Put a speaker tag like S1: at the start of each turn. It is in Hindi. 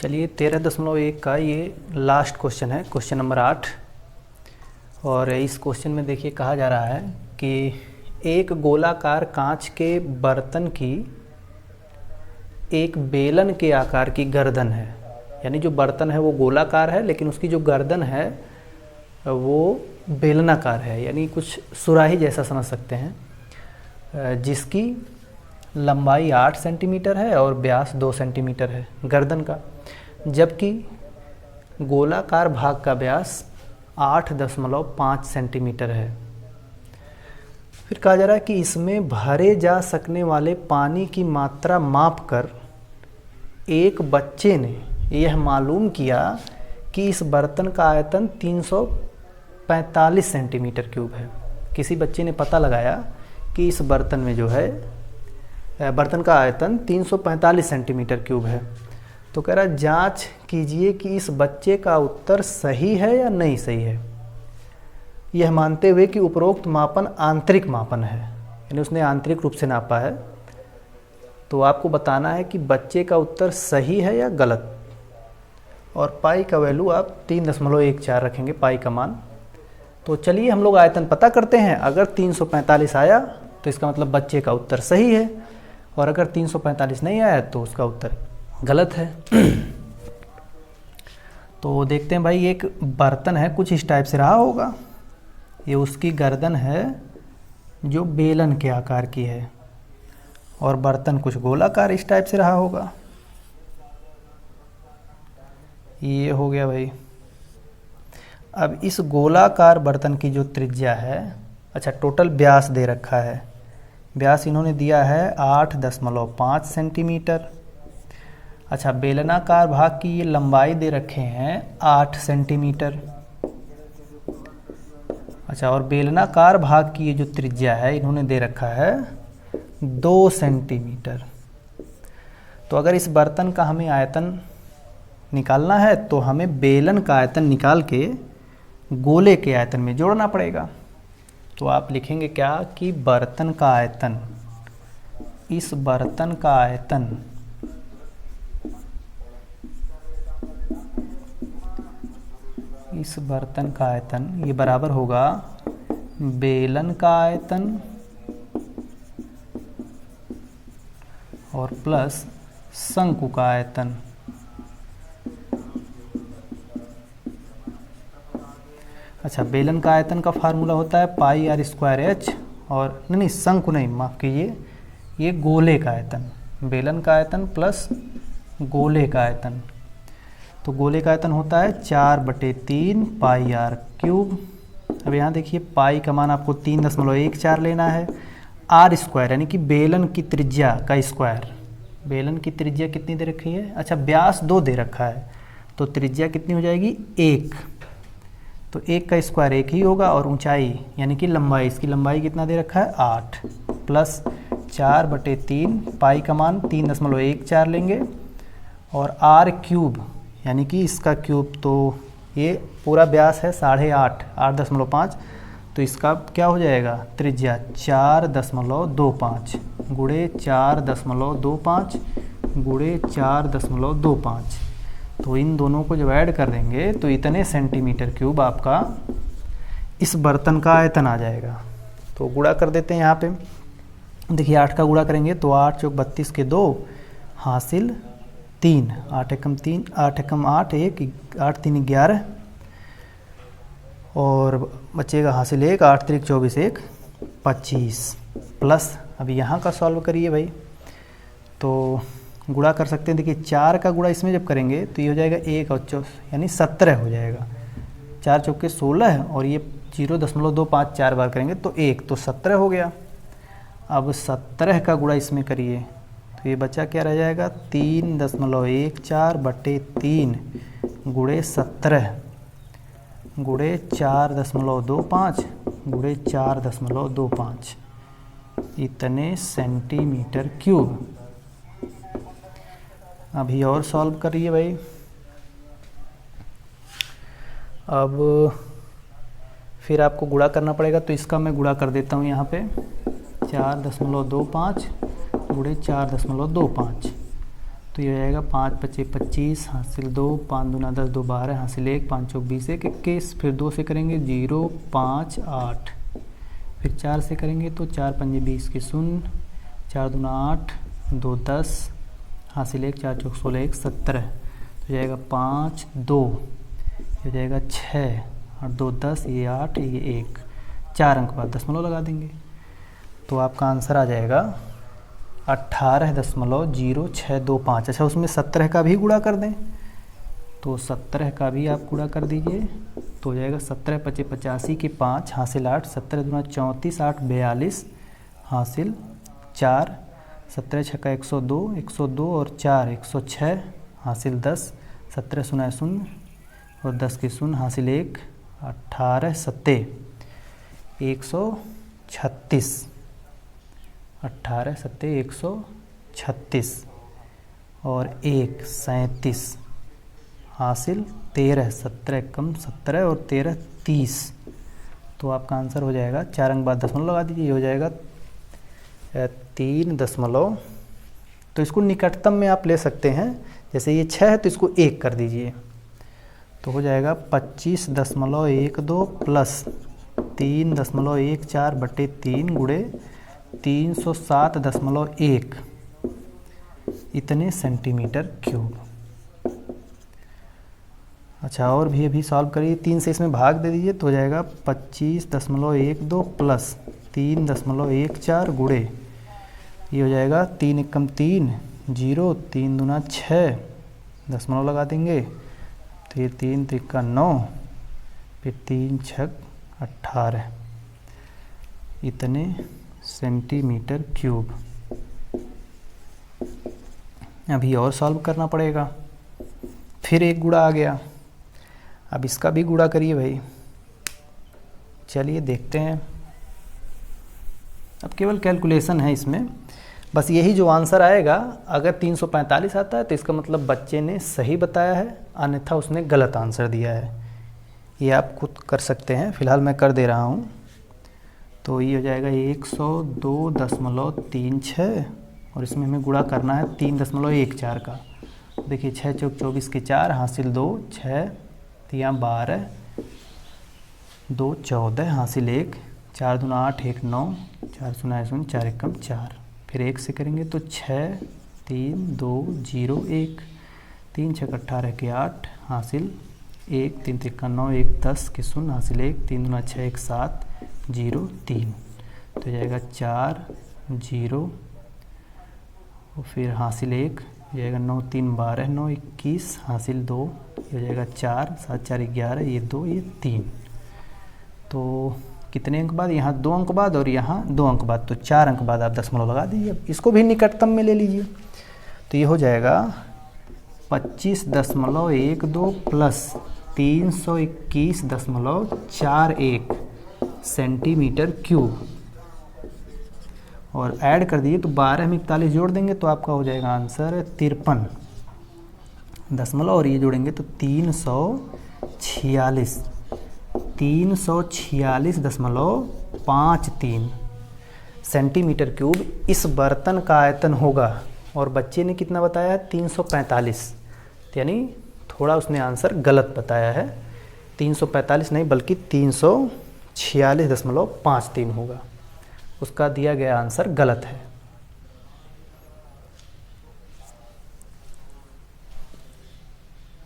S1: चलिए 13.1 का ये लास्ट क्वेश्चन है, क्वेश्चन नंबर 8। और इस क्वेश्चन में देखिए कहा जा रहा है कि एक गोलाकार कांच के बर्तन की एक बेलन के आकार की गर्दन है। यानी जो बर्तन है वो गोलाकार है, लेकिन उसकी जो गर्दन है वो बेलनाकार है, यानी कुछ सुराही जैसा समझ सकते हैं, जिसकी लंबाई 8 सेंटीमीटर है और व्यास 2 सेंटीमीटर है गर्दन का, जबकि गोलाकार भाग का व्यास 8.5 सेंटीमीटर है। फिर कहा जा रहा है कि इसमें भरे जा सकने वाले पानी की मात्रा मापकर एक बच्चे ने यह मालूम किया कि इस बर्तन का आयतन 345 सेंटीमीटर क्यूब है। किसी बच्चे ने पता लगाया कि इस बर्तन में जो है बर्तन का आयतन 345 सेंटीमीटर क्यूब है। तो कह रहा है जांच कीजिए कि इस बच्चे का उत्तर सही है या नहीं सही है, यह मानते हुए कि उपरोक्त मापन आंतरिक मापन है, यानी उसने आंतरिक रूप से नापा है। तो आपको बताना है कि बच्चे का उत्तर सही है या गलत। और पाई का वैल्यू आप 3.14 रखेंगे, पाई का मान। तो चलिए हम लोग आयतन पता करते हैं। अगर 345 आया तो इसका मतलब बच्चे का उत्तर सही है, और अगर 345 नहीं आया तो उसका उत्तर गलत है। तो देखते हैं भाई, एक बर्तन है, कुछ इस टाइप से रहा होगा। ये उसकी गर्दन है जो बेलन के आकार की है, और बर्तन कुछ गोलाकार इस टाइप से रहा होगा। ये हो गया भाई। अब इस गोलाकार बर्तन की जो त्रिज्या है, अच्छा टोटल व्यास दे रखा है, व्यास इन्होंने दिया है 8.5 सेंटीमीटर। अच्छा बेलनाकार भाग की ये लंबाई दे रखे हैं 8 सेंटीमीटर। अच्छा और बेलनाकार भाग की ये जो त्रिज्या है इन्होंने दे रखा है 2 सेंटीमीटर। तो अगर इस बर्तन का हमें आयतन निकालना है तो हमें बेलन का आयतन निकाल के गोले के आयतन में जोड़ना पड़ेगा। तो आप लिखेंगे क्या कि बर्तन का आयतन, इस बर्तन का आयतन इस बर्तन का आयतन ये बराबर होगा बेलन का आयतन और प्लस शंकु का आयतन। अच्छा बेलन का आयतन का फार्मूला होता है पाई आर स्क्वायर एच, और नहीं शंकु नहीं, माफ़ कीजिए, ये गोले का आयतन, बेलन का आयतन प्लस गोले का आयतन। तो गोले का आयतन होता है 4/3 पाई आर क्यूब। अब यहाँ देखिए पाई का मान आपको 3.14 लेना है। आर स्क्वायर यानी कि बेलन की त्रिज्या का स्क्वायर। बेलन की त्रिज्या कितनी दे रखी है? अच्छा व्यास 2 दे रखा है, तो त्रिज्या कितनी हो जाएगी 1। तो 1 का स्क्वायर 1 ही होगा, और ऊंचाई यानी कि लंबाई, इसकी लंबाई कितना दे रखा है 8 प्लस 4/3 पाई का मान 3.14 लेंगे, और आर क्यूब यानी कि इसका क्यूब, तो ये पूरा व्यास है 8.5, 8.5, तो इसका क्या हो जाएगा त्रिज्या 4.25 गुणे 4.25 गुणे 4.25। तो इन दोनों को जब ऐड कर देंगे तो इतने सेंटीमीटर क्यूब आपका इस बर्तन का आयतन आ जाएगा। तो गुणा कर देते हैं यहाँ पे। देखिए 8 का गुणा करेंगे तो 8 चौक 32 के 2 हासिल 3, 8 एकम 3, 8 एकम 8, 1, 8 3 11, और बचेगा हासिल 1, 8 3 24, 1 25 प्लस। अभी यहाँ का सॉल्व करिए भाई, तो गुणा कर सकते हैं। देखिए 4 का गुणा इसमें जब करेंगे तो ये हो जाएगा 1 और 4 यानी 17 हो जाएगा। 4 चौके 16, और ये 0.25 4 बार करेंगे तो 1, तो 17 हो गया। अब 17 का गुणा इसमें करिए तो ये बचा क्या रह जाएगा 3.14/3 गुणे 17 गुणे 4.25 गुणे 4.25, इतने सेंटीमीटर क्यूब। अभी और सॉल्व करिए भाई। अब फिर आपको गुणा करना पड़ेगा, तो इसका मैं गुणा कर देता हूँ यहाँ पे 4.25 गुणे 4.25, तो ये हो जाएगा 5 पच्चे 25 हासिल 2, 5 दूना 10, 2 12 हासिल 1, 5 चौक 20, 1 21, फिर 2 से करेंगे 0 5 8, फिर 4 से करेंगे तो 4 पंजे 20 के 0, 4 दूना 8, 2 10 हासिल 1, 4 चौक 16, 1 17, तो जाएगा 5 2, ये हो जाएगा 6 और 2 10, ये 8, ये 1, 4 अंक बाद दशमलव लगा देंगे तो आपका आंसर आ जाएगा 18.0625। अच्छा, उसमें 17 का भी गुणा कर दें तो 17 का भी आप गुणा कर दीजिए तो हो जाएगा 17 पचे 85 के 5 हासिल 8, 17 दूना 34, 8 42 हासिल 4, 17 छक्का 102, 102 और 4 106 हासिल 10, 17 शून्य 0 और 10 के 0 हासिल 1, 18 सत्ते 136, 18 सत्ते 136 और 1 37 हासिल 13, 17 कम 17 और 13 30, तो आपका आंसर हो जाएगा 4 अंक बाद दशमलव लगा दीजिए, ये हो जाएगा 3 दशमलव। तो इसको निकटतम में आप ले सकते हैं, जैसे ये 6 है तो इसको 1 कर दीजिए तो हो जाएगा 25.12 प्लस 3.14 बटे 3 गुणे 307.1 इतने सेंटीमीटर क्यूब। अच्छा, और भी अभी सॉल्व करिए, 3 से इसमें भाग दे दीजिए तो हो जाएगा 25.12 प्लस 3.14 गुणे, ये हो जाएगा 3 एकम 3 0, 3 दूना 6 दशमलव लगा देंगे तो ये 3 तिक्का 9, फिर 3 छक 18 इतने सेंटीमीटर क्यूब। अभी और सॉल्व करना पड़ेगा, फिर एक गुणा आ गया, अब इसका भी गुणा करिए भाई। चलिए देखते हैं, अब केवल कैलकुलेशन है इसमें, बस यही जो आंसर आएगा, अगर 345 आता है तो इसका मतलब बच्चे ने सही बताया है, अन्यथा उसने गलत आंसर दिया है। ये आप खुद कर सकते हैं, फिलहाल मैं कर दे रहा हूँ। तो ये हो जाएगा 102.36 और इसमें हमें गुणा करना है 3.14 का। देखिए 6 चौक 24 के 4 हासिल 2, 6 3 12, 2 14 हासिल 1, 4 दूना 8, 1 9, 4 शून्य 0, 4 एकम 4, फिर 1 से करेंगे तो 6 3 2 0 1, 3 छक 18 के 8 हासिल 1, 3 तिक्का 9, 1 10 के 0 हासिल 1, 3 दूना 6 1 7 0 3, तो जाएगा 4 0 और फिर हासिल 1 जाएगा 9 3 12, 9 21 हासिल 2, ये हो जाएगा 4 7 4 11, ये 2 ये 3, तो कितने अंक बाद, यहाँ 2 अंक बाद और यहाँ 2 अंक बाद, तो 4 अंक बाद आप दशमलव लगा दीजिए। अब इसको भी निकटतम में ले लीजिए तो ये हो जाएगा 25.12 प्लस 321.41 सेंटीमीटर क्यूब, और ऐड कर दिए तो 12 में 41 जोड़ देंगे तो आपका हो जाएगा आंसर 53 दशमलव, और ये जोड़ेंगे तो 346.53 सेंटीमीटर क्यूब इस बर्तन का आयतन होगा। और बच्चे ने कितना बताया है, 345, यानी थोड़ा उसने आंसर गलत बताया है, 345 नहीं बल्कि 346.53 होगा, उसका दिया गया आंसर गलत है।